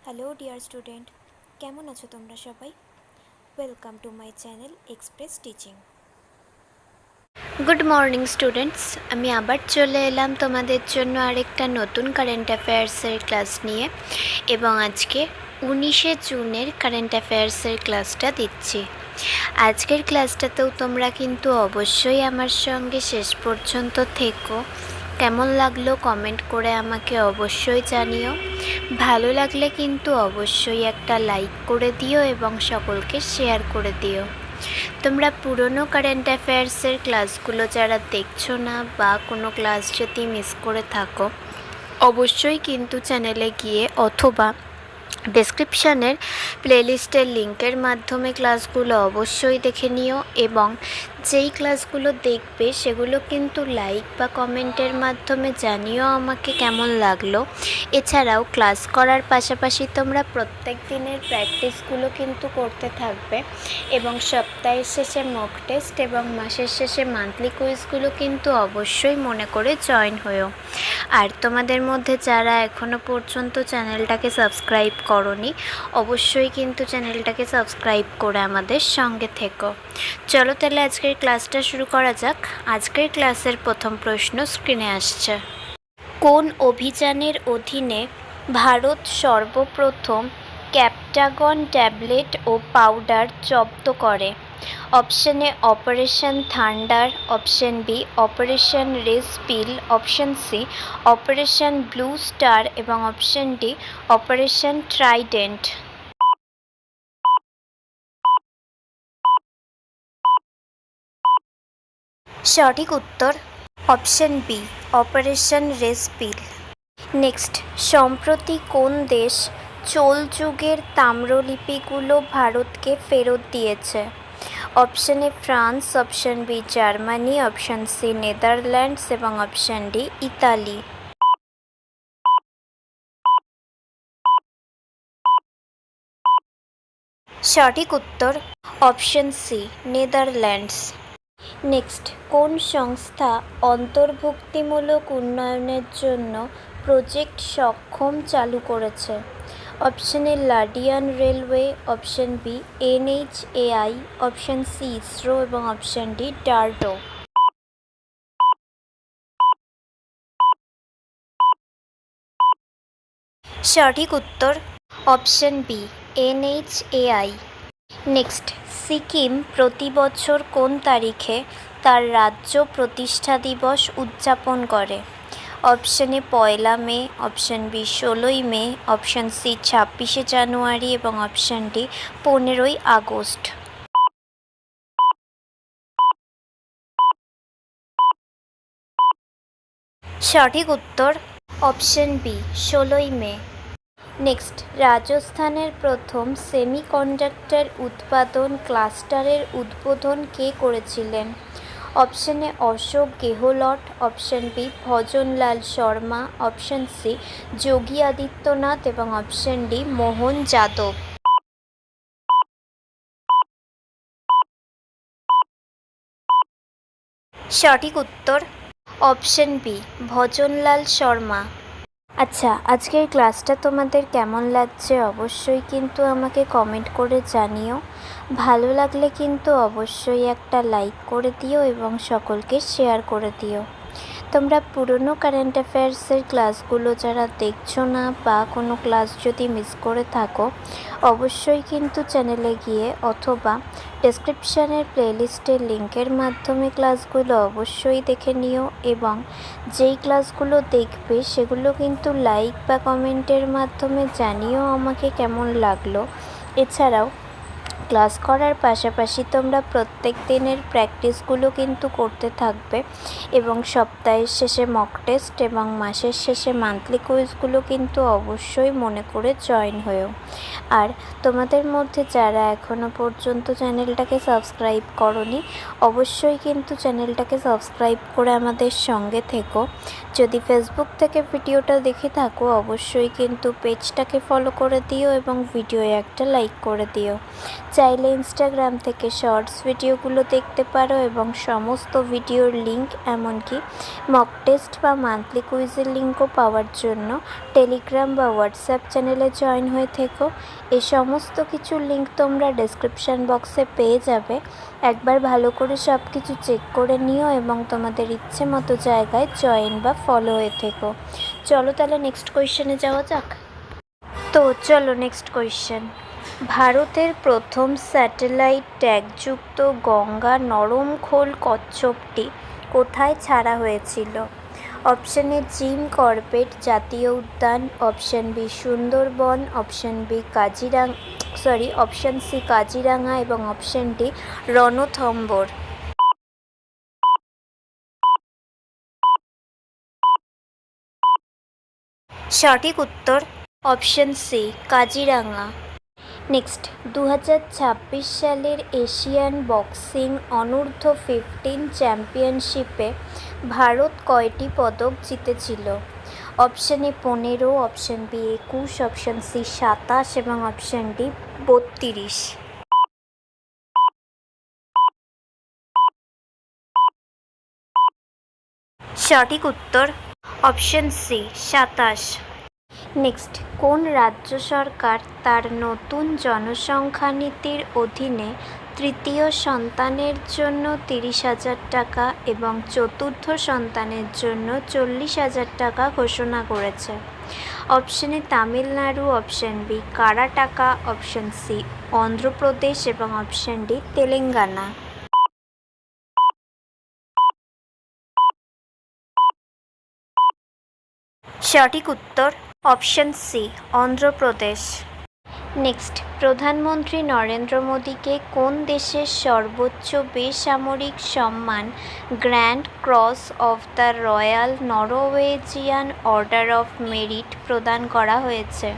Hello dear student, কেমন আছো তোমরা সবাই? Welcome to my channel express teaching. Good morning students, আমি আবার চলে এলাম তোমাদের জন্য আরেকটা নতুন কারেন্ট অ্যাফেয়ার্সের ক্লাস নিয়ে এবং আজকে 19শে জুনের কারেন্ট অ্যাফেয়ার্সের ক্লাসটা দিচ্ছি। আজকের ক্লাসটাতেও তোমরা কিন্তু অবশ্যই আমার সঙ্গে শেষ পর্যন্ত থেকো। কেমন লাগলো কমেন্ট করে আমাকে অবশ্যই জানিও। ভালো লাগলে কিন্তু অবশ্যই একটা লাইক করে দিও এবং সকলকে শেয়ার করে দিও। তোমরা পুরনো কারেন্ট অ্যাফেয়ার্সের ক্লাসগুলো যারা দেখছো না বা কোনো ক্লাস যদি মিস করে থাকো, অবশ্যই কিন্তু চ্যানেলে গিয়ে অথবা ডেসক্রিপশানের প্লেলিস্টের লিঙ্কের মাধ্যমে ক্লাসগুলো অবশ্যই দেখে নিও এবং যেই ক্লাসগুলো দেখবে সেগুলো কিন্তু লাইক বা কমেন্টের মাধ্যমে জানিও আমাকে কেমন লাগলো। এছাড়াও ক্লাস করার পাশাপাশি তোমরা প্রত্যেক দিনের প্র্যাকটিসগুলো কিন্তু করতে থাকবে এবং সপ্তাহের শেষে মক টেস্ট এবং মাসের শেষে মান্থলি কুইজগুলো কিন্তু অবশ্যই মনে করে জয়েন হয়েও। আর তোমাদের মধ্যে যারা এখনও পর্যন্ত চ্যানেলটাকে সাবস্ক্রাইব করোনি, অবশ্যই কিন্তু চ্যানেলটাকে সাবস্ক্রাইব করে আমাদের সঙ্গে থেকো। চলো তাহলে আজকের ক্লাসটা শুরু করা যাক। আজকের ক্লাসের প্রথম প্রশ্ন স্ক্রিনে আসছে। কোন অভিযানের অধীনে ভারত সর্বপ্রথম ক্যাপটাগন ট্যাবলেট ও পাউডার জব্দ করে? Option A operation thunder, option B operation red pill, option C operation blue star এবং অপশন ডি অপারেশন ট্রাইডেন্ট। সঠিক উত্তর option B operation red pill. Next, সম্প্রতি কোন দেশ চোল যুগের তাম্রলিপিগুলো ভারতকে ফেরত দিয়েছে? Option A France, option B Germany, option C Netherlands এবং অপশন ডি ইতালি। সঠিক উত্তর অপশন সি নেদারল্যান্ডস। নেক্সট, কোন সংস্থা অন্তর্ভুক্তিমূলক উন্নয়নের জন্য প্রজেক্ট সক্ষম চালু করেছে? Option A Indian railway, option B NHAI, option C ISRO এবং অপশন ডি ডারডো। সঠিক উত্তর option B NHAI। Next, Sikkim প্রতি বছর কোন তারিখে তার রাজ্য প্রতিষ্ঠা দিবস উদযাপন করে? Option A 1 May, option B 16 May, option C 26শে জানুয়ারি এবং অপশন ডি 15ই আগস্ট। সঠিক উত্তর অপশন বি 16ই মে। নেক্সট, রাজস্থানের প্রথম সেমিকন্ডাক্টর উৎপাদন ক্লাস্টারের উদ্বোধন কে করেছিলেন? Option A Ashok Gehlot, option B Bhajanlal Sharma, option C Yogi Adityanath এবং অপশন ডি মোহন যাদব। সঠিক উত্তর অপশন বি ভজনলাল শর্মা। আচ্ছা, আজকের ক্লাসটা তোমাদের কেমন লাগছে অবশ্যই কিন্তু আমাকে কমেন্ট করে জানিও। ভালো লাগলে কিন্তু অবশ্যই একটা লাইক করে দিও এবং সকলকে শেয়ার করে দিও। তোমরা পুরনো কারেন্ট অ্যাফেয়ার্সের ক্লাসগুলো যারা দেখছো না বা কোনো ক্লাস যদি মিস করে থাকো, অবশ্যই কিন্তু চ্যানেলে গিয়ে অথবা ডেসক্রিপশানের প্লেলিস্টের লিঙ্কের মাধ্যমে ক্লাসগুলো অবশ্যই দেখে নিও এবং যেই ক্লাসগুলো দেখবে সেগুলো কিন্তু লাইক বা কমেন্টের মাধ্যমে জানিও আমাকে কেমন লাগলো। এছাড়াও ক্লাস করার পাশাপাশি তোমরা প্রত্যেক দিনের প্র্যাকটিসগুলো কিন্তু করতে থাকবে এবং সপ্তাহের শেষে মক টেস্ট এবং মাসের শেষে মান্থলি কুইজগুলো কিন্তু অবশ্যই মনে করে জয়েন হয়েও। আর তোমাদের মধ্যে যারা এখনও পর্যন্ত চ্যানেলটাকে সাবস্ক্রাইব করোনি, অবশ্যই কিন্তু চ্যানেলটাকে সাবস্ক্রাইব করে আমাদের সঙ্গে থেকো। যদি ফেসবুক থেকে ভিডিওটা দেখে থাকো, অবশ্যই কিন্তু পেজটাকে ফলো করে দিও এবং ভিডিওয়ে একটা লাইক করে দিও। চাইলে ইনস্টাগ্রাম থেকে শর্টস ভিডিওগুলো দেখতে পারো এবং সমস্ত ভিডিওর লিঙ্ক এমনকি মক টেস্ট বা মান্থলি কুইজের লিঙ্কও পাওয়ার জন্য টেলিগ্রাম বা হোয়াটসঅ্যাপ চ্যানেলে জয়েন হয়ে থেকো। এই সমস্ত কিছুর লিঙ্ক তোমরা ডেসক্রিপশান বক্সে পেয়ে যাবে। একবার ভালো করে সব কিছু চেক করে নিও এবং তোমাদের ইচ্ছে মতো জায়গায় জয়েন বা ফলো হয়ে থেকো। চলো তাহলে নেক্সট কোয়েশ্চেনে যাওয়া যাক। তো চলো নেক্সট কোয়েশ্চেন। ভারতের প্রথম স্যাটেলাইট ট্যাগযুক্ত গঙ্গা নরমখোল কচ্ছপটি কোথায় ছাড়া হয়েছিল? অপশন এ জিম করবেট জাতীয় উদ্যান, option B Sundarbans, option C Kaziranga এবং অপশন ডি রণথম্বর। সঠিক উত্তর অপশন সি কাজিরাঙা। নেক্সট 2026 সালের এশিয়ান বক্সিং অনূর্ধ্ব 15 চ্যাম্পিয়নশিপে ভারত কয়টি পদক জিতেছিল? Option A 15, option B 21, option C 27 এবং অপশন ডি 32। সঠিক উত্তর অপশন সি 27। নেক্সট কোন রাজ্য সরকার তার নতুন জনসংখ্যা নীতির অধীনে তৃতীয় সন্তানের জন্য 30,000 টাকা এবং চতুর্থ সন্তানের জন্য 40,000 টাকা ঘোষণা করেছে? Option A Tamil Nadu, option B Karnataka, option C Andhra Pradesh এবং অপশন ডি তেলেঙ্গানা। সঠিক উত্তর অপশন সি অন্ধ্রপ্রদেশ। নেক্সট প্রধানমন্ত্রী নরেন্দ্র মোদীকে কোন দেশের সর্বোচ্চ বেসামরিক সম্মান grand cross of the royal Norwegian order of merit প্রদান করা হয়েছে?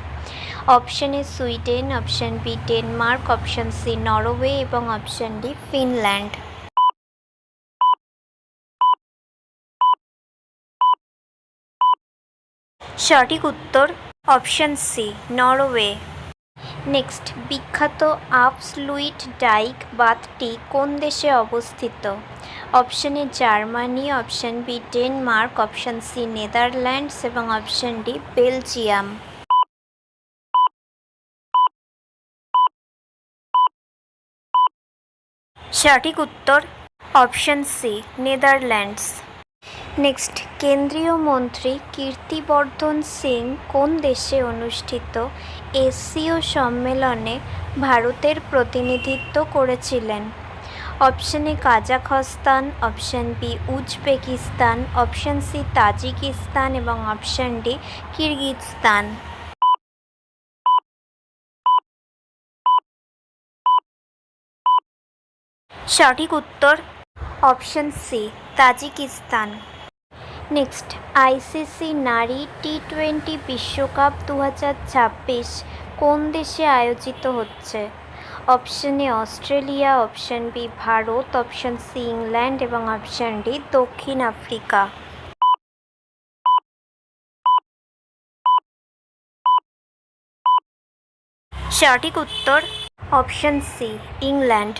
Option A Sweden, option B Denmark, option C Norway এবং অপশন ডি ফিনল্যান্ড। সঠিক উত্তর অপশন সি নরওয়ে। নেক্সট বিখ্যাত আপসলুইট ডাইক বাঁধটি কোন দেশে অবস্থিত? Option A Germany, option B Denmark, option C Netherlands এবং অপশন ডি বেলজিয়াম। সঠিক উত্তর অপশন সি নেদারল্যান্ডস। নেক্সট কেন্দ্রীয় মন্ত্রী কীর্তিবর্ধন সিং কোন দেশে অনুষ্ঠিত এসসিও সম্মেলনে ভারতের প্রতিনিধিত্ব করেছিলেন? Option A Kazakhstan, option B Uzbekistan, option C Tajikistan এবং অপশন ডি কিরগিজস্তান। সঠিক উত্তর option C Tajikistan. Next ICC নারী টি20 বিশ্বকাপ 2026 কোন দেশে আয়োজিত হচ্ছে? Option A Australia, option B Bharat, option C England এবং অপশন ডি দক্ষিণ আফ্রিকা। সঠিক উত্তর অপশন সি ইংল্যান্ড।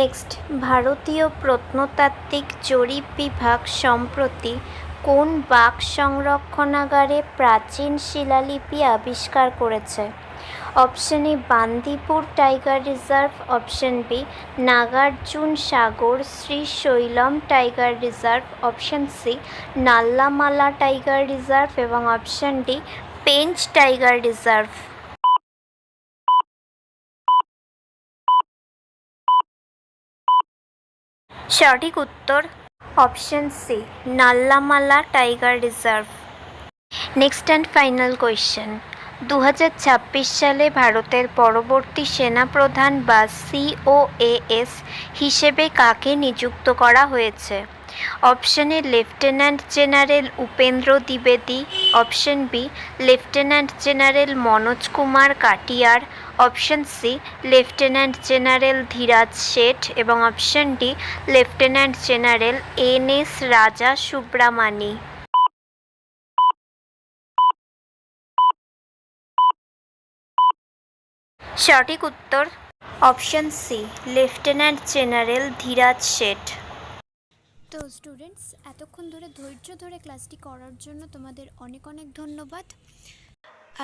নেক্সট ভারতীয় প্রত্নতাত্ত্বিক জরিপ বিভাগ সম্প্রতি কোন বাঘ সংরক্ষণাগারে প্রাচীন শিলালিপি আবিষ্কার করেছে? Option A Bandipur tiger reserve, option B Nagarjuna Sagar Srisailam tiger reserve, option C Nallamala tiger reserve এবং option D Pench tiger reserve. সঠিক উত্তর option C Nallamala tiger reserve. Next and final question. 2026 সালে ভারতের পরবর্তী সেনাপ্রধান বা COAS হিসেবে কাকে নিযুক্ত করা হয়েছে? Option A lieutenant general Upendra দ্বিবেদী, option B lieutenant general Manoj Kumar Katiyar, option C lieutenant general Dhiraj Seth এবং option D lieutenant general NS Raja Subramani. সঠিক উত্তর option C, lieutenant general Dhiraj Seth. তো স্টুডেন্টস, এতক্ষণ ধরে ধৈর্য ধরে ক্লাসটি করার জন্য তোমাদের অনেক অনেক ধন্যবাদ।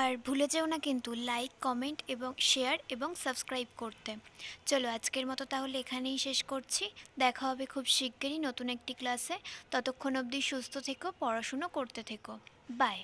আর ভুলে যেও না কিন্তু লাইক, কমেন্ট এবং শেয়ার এবং সাবস্ক্রাইব করতে। চলো আজকের মতো তাহলে এখানেই শেষ করছি। দেখা হবে খুব শিগগিরই নতুন একটি ক্লাসে। ততক্ষণ অবধি সুস্থ থেকো, পড়াশুনো করতে থেকো। বাই।